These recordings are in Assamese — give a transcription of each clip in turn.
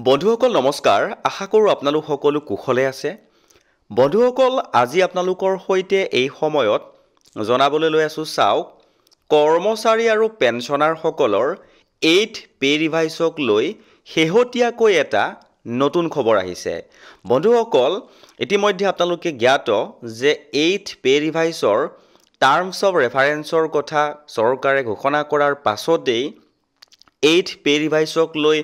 বন্ধুসকল নমস্কাৰ আশা কৰোঁ আপোনালোক সকলো কুশলে আছে বন্ধুসকল আজি আপোনালোকৰ সৈতে এই সময়ত জনাবলৈ লৈ আছো চাওক কৰ্মচাৰী আৰু পেনশনাৰ সকলৰ 8th পে ৰিভাইজক লৈ হেহতিয়াকৈ এটা নতুন খবৰ আহিছে বন্ধুসকল ইতিমধ্যে আপোনালোকে জ্ঞাত যে 8th পে ৰিভাইজৰ টাৰ্মছ অফ ৰেফাৰেন্সৰ কথা চৰকাৰে ঘোষণা কৰাৰ পাছতেই 8th পে ৰিভাইজক লৈ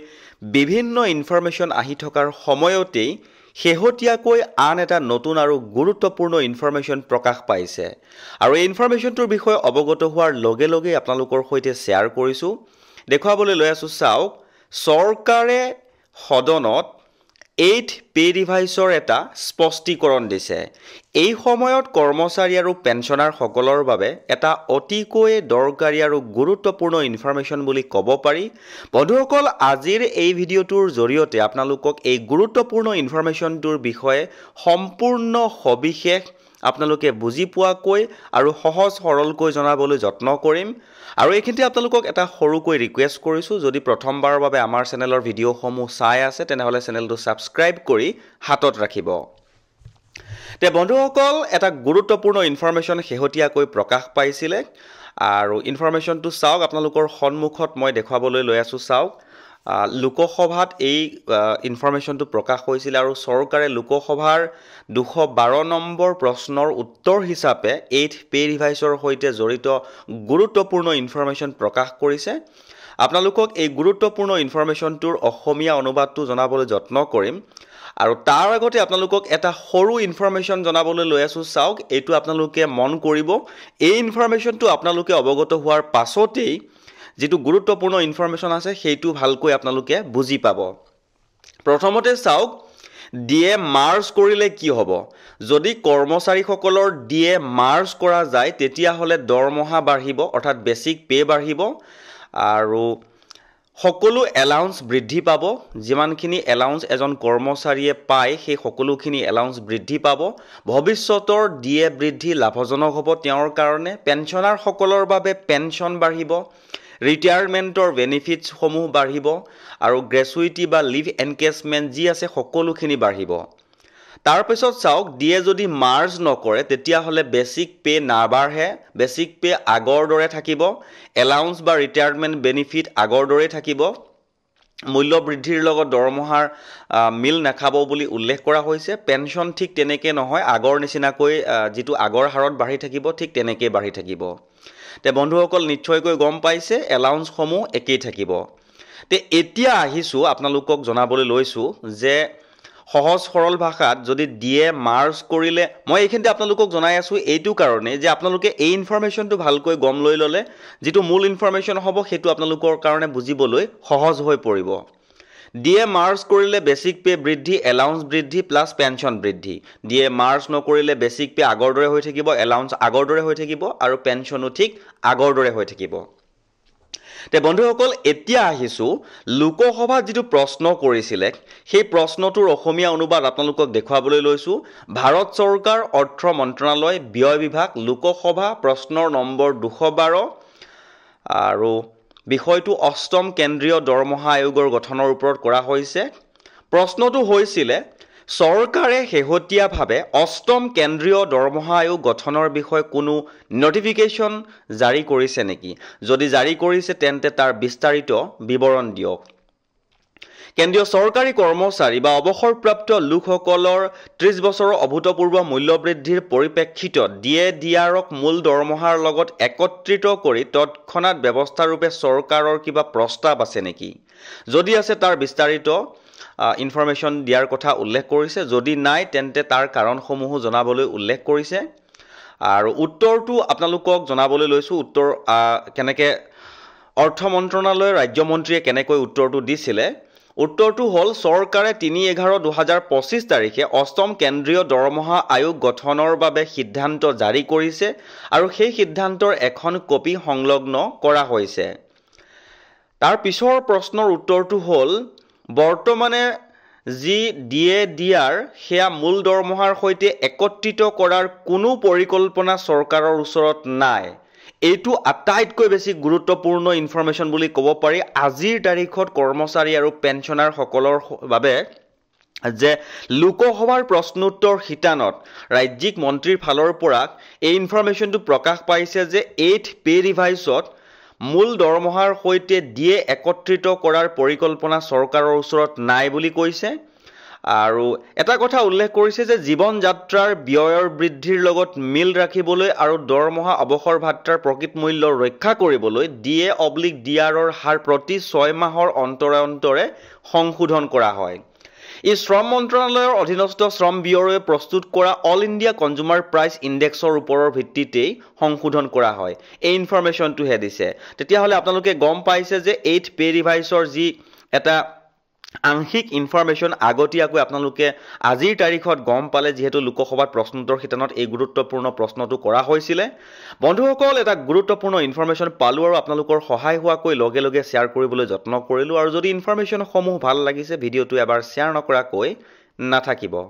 বিভিন্ন ইনফৰমেশন আহি থকাৰ সময়তেই হেহতিয়াকৈ আন এটা নতুন আৰু গুৰুত্বপূৰ্ণ ইনফৰমেশন প্ৰকাশ পাইছে আৰু এই ইনফৰমেশনটোৰ বিষয়ে অৱগত হোৱাৰ লগে লগে আপোনালোকৰ সৈতে শেয়াৰ কৰিছো দেখুৱাবলৈ লৈ আছো চাওক চৰকাৰে সদনত 8th পে ৰিভাইজৰ এটা স্পষ্টীকৰণ দিছে এই সময়ত কৰ্মচাৰী আৰু পেনশনাৰ সকলৰ বাবে এটা অতিকৈ দৰকাৰী আৰু গুৰুত্বপূৰ্ণ ইনফৰমেশন বুলি ক'ব পাৰি বন্ধুসকল আজিৰ এই ভিডিঅ'টোৰ জৰিয়তে আপোনালোকক এই গুৰুত্বপূৰ্ণ ইনফৰমেশনটোৰ বিষয়ে সম্পূৰ্ণ সবিশেষ আপোনালোকে বুজি পোৱাকৈ আৰু সহজ সৰলকৈ জনাবলৈ যত্ন কৰিম আৰু এইখিনিতে আপোনালোকক এটা সৰুকৈ ৰিকুৱেষ্ট কৰিছো যদি প্ৰথমবাৰৰ বাবে আমাৰ চেনেলৰ ভিডিঅ'সমূহ চাই আছে তেনেহলে চেনেলটো সাবস্ক্ৰাইব কৰি হাতত ৰাখিব তে বন্ধুসকল এটা গুৰুত্বপূৰ্ণ ইনফৰমেশন হেহতিয়াকৈ প্ৰকাশ পাইছিলে আৰু ইনফৰমেশনটো চাওক আপোনালোকৰ সন্মুখত মই দেখুৱাবলৈ লৈ আছো চাওক লোকসভাত এই ইনফৰমেশনটো প্ৰকাশ হৈছিল আৰু চৰকাৰে লোকসভাৰ 212 নম্বৰ প্ৰশ্নৰ উত্তৰ হিচাপে 8th পে ৰিভাইজৰ সৈতে জড়িত গুৰুত্বপূৰ্ণ ইনফৰমেশন প্ৰকাশ কৰিছে আপোনালোকক এই গুৰুত্বপূৰ্ণ ইনফৰমেশনটোৰ অসমীয়া অনুবাদটো জনাবলৈ যত্ন কৰিম আৰু তাৰ আগতে আপোনালোকক এটা সৰু ইনফৰমেশন জনাবলৈ লৈ আছো চাওক এইটো আপোনালোকে মন কৰিব এই ইনফৰমেশনটো আপোনালোকে অৱগত হোৱাৰ পাছতেই যেটো গুৰুত্বপূৰ্ণ ইনফৰমেশন আছে সেইটো ভালকৈ আপোনালোকে বুজি পাব প্ৰথমতে চাওক ডিএ মাৰ্জ কৰিলে কি হ'ব যদি কৰ্মচাৰী সকলৰ ডিএ মাৰ্জ কৰা যায় তেতিয়া হলে দৰমহা বাঢ়িব অৰ্থাৎ বেসিক পে বাঢ়িব আৰু সকলো এলাউন্স বৃদ্ধি পাব যিমানখিনি এলাউন্স এজন কৰ্মচাৰীয়ে পায় সেই সকলোখিনি এলাউন্স বৃদ্ধি পাব ভৱিষ্যতৰ ডিএ বৃদ্ধি লাভজনক হ'ব তেওঁৰ কাৰণে পেনশনাৰ সকলৰ বাবে পেনশন বাঢ়িব ৰিটায়াৰমেন্টৰ বেনিফিটস সমূহ বাঢ়িব আৰু গ্ৰেচুইটি বা লিভ এনকেজমেন্ট যি আছে সকলোখিনি বাঢ়িব তাৰ পিছত চাওক ডিএ যদি মাৰ্জ নকৰে তেতিয়া হলে বেসিক পে নাবাঢ়ে বেসিক পে আগৰ দৰে থাকিব এলাউন্স বা ৰিটায়াৰমেন্ট বেনিফিট আগৰ দৰে থাকিব মূল্য বৃদ্ধিৰ লগত দৰমহাৰ মিল নাখাব বুলি উল্লেখ কৰা হৈছে পেনশন ঠিক তেনেকৈ নহয় আগৰ নিচিনাকৈ যেটো আগৰ হাৰত বাঢ়ি থাকিব ঠিক তেনেকৈ বাঢ়ি থাকিব তে বন্ধুসকল নিশ্চয়কৈ গম পাইছে এলাউন্স সমূহ একেই থাকিব তে এতিয়া আহিছো আপোনালোকক জনাবলৈ লৈছো যে সহজ সৰল ভাষাত যদি ডিএ মাৰ্জ কৰিলে মই এইখিনিতে আপোনালোকক জনাই আছো এইটো কাৰণে যে আপোনালোকে এই ইনফৰমেশনটো ভালকৈ গম লৈ ললে যেটো মূল ইনফৰমেশন হ'ব সেইটো আপোনালোকৰ কাৰণে বুজিবলৈ সহজ হৈ পৰিব ডিএ মাৰ্জ কৰিলে বেসিক পে বৃদ্ধি এলাউন্স বৃদ্ধি প্লাস পেনশন বৃদ্ধি ডিএ মাৰ্জ নকৰিলে বেসিক পে আগৰ দৰে হৈ থাকিব এলাউন্স আগৰ দৰে হৈ থাকিব আৰু পেনশনো ঠিক আগৰ দৰে হৈ থাকিব তে বন্ধুসকল এতিয়া আহিছো লোকসভাত যেটো প্ৰশ্ন কৰিছিলে সেই প্ৰশ্নটোৰ অসমীয়া অনুবাদ আপোনালোকক দেখুৱাবলৈ লৈছো ভাৰত চৰকাৰ অৰ্থ মন্ত্ৰালয় ব্যয় বিভাগ লোকসভা প্ৰশ্নৰ নম্বৰ 212 আৰু বিষয়টো অষ্টম কেন্দ্ৰীয় দৰমহা আয়োগৰ গঠনৰ ওপৰত কৰা হৈছে প্ৰশ্নটো হৈছিলে চৰকাৰে হেহতিয়াভাৱে অষ্টম কেন্দ্ৰীয় দৰমহা আয়োগ গঠনৰ বিষয়ে কোনো নটিফিকেশন জাৰি কৰিছে নেকি যদি জাৰি কৰিছে তেন্তে তাৰ বিস্তাৰিত বিৱৰণ দিয়ক কেন্দ্ৰীয় চৰকাৰী কৰ্মচাৰী বা অৱসৰপ্ৰাপ্ত লোকসকলৰ 30 বছৰৰ অভূতপূৰ্ব মূল্য বৃদ্ধিৰ পৰিপ্ৰেক্ষিতত ডিএডিআৰক মূল দৰমহাৰ লগত একত্ৰিত কৰি তৎক্ষণাত ব্যৱস্থা ৰূপে চৰকাৰৰ কিবা প্ৰস্তাৱ আছে নেকি যদি আছে তাৰ বিস্তাৰিত ইনফৰমেশন দিয়াৰ কথা উল্লেখ কৰিছে যদি নাই তেন্তে তাৰ কাৰণসমূহ জনাবলৈ উল্লেখ কৰিছে আৰু উত্তৰটো আপোনালোকক জনাবলৈ লৈছো উত্তৰ কেনেকে অৰ্থ মন্ত্ৰালয়ৰ ৰাজ্য মন্ত্ৰীয়ে কেনেকৈ উত্তৰটো দিছিলে উত্তৰটো হল চৰকাৰে 3/11/2025 তাৰিখে অষ্টম কেন্দ্ৰীয় দৰমহা আয়োগ গঠনৰ বাবে সিদ্ধান্ত জাৰি কৰিছে আৰু সেই সিদ্ধান্তৰ এখন কপি সংলগ্ন কৰা হৈছে তাৰ পিছৰ প্ৰশ্নৰ উত্তৰটো হল বৰ্তমানে যি ডিএডিআৰ হেয়া মূল দৰমহাৰ সৈতে একত্ৰিত কৰাৰ কোনো পৰিকল্পনা চৰকাৰৰ ওচৰত নাই এইটো আটাইতকৈ বেছি গুৰুত্বপূৰ্ণ ইনফৰমেশ্যন বুলি ক'ব পাৰি আজিৰ তাৰিখত কৰ্মচাৰী আৰু পেঞ্চনাৰ সকলৰ বাবে যে লোকসভাৰ প্ৰশ্নোত্তৰ শিতানত ৰাজ্যিক মন্ত্ৰীৰ ফালৰ পৰা এই ইনফৰমেশ্যনটো প্ৰকাশ পাইছে যে 8th পে ৰিভাইজত মূল দৰমহাৰ সৈতে ডিএ একত্ৰিত কৰাৰ পৰিকল্পনা চৰকাৰৰ ওচৰত নাই বুলি কৈছে আৰু এটা কথা উল্লেখ কৰিছে যে জীৱন যাত্ৰাৰ ব্যয়ৰ বৃদ্ধিৰ লগত মিল ৰাখিবলৈ আৰু দৰমহা অৱসৰ ভাত্তাৰ প্ৰকৃত মূল্য ৰক্ষা কৰিবলৈ DA/DRৰ হাৰ প্ৰতি 6 মাহৰ অন্তৰে সংশোধন কৰা হয় এই শ্ৰম মন্ত্ৰালয়ৰ অধীনস্থ শ্ৰম ব্যুৰোৱে প্ৰস্তুত কৰা অল ইণ্ডিয়া কনজিউমাৰ প্ৰাইচ ইণ্ডেক্সৰ ওপৰৰ ভিত্তিতেই সংশোধন কৰা হয় এই ইনফৰমেশ্যনটোহে দিছে তেতিয়াহ'লে আপোনালোকে গম পাইছে যে 8th পে ৰিভাইজৰ যি এটা আংশিক ইনফৰমেশ্যন আগতীয়াকৈ আপোনালোকে আজিৰ তাৰিখত গম পালে যিহেতু লোকসভাত প্ৰশ্নোত্তৰ শিতানত এই গুৰুত্বপূৰ্ণ প্ৰশ্নটো কৰা হৈছিলে বন্ধুসকল এটা গুৰুত্বপূৰ্ণ ইনফৰমেশ্যন পালোঁ আৰু আপোনালোকৰ সহায় হোৱাকৈ লগে লগে শ্বেয়াৰ কৰিবলৈ যত্ন কৰিলোঁ আৰু যদি ইনফৰমেশ্যনসমূহ ভাল লাগিছে ভিডিঅ'টো এবাৰ শ্বেয়াৰ নকৰাকৈ নাথাকিব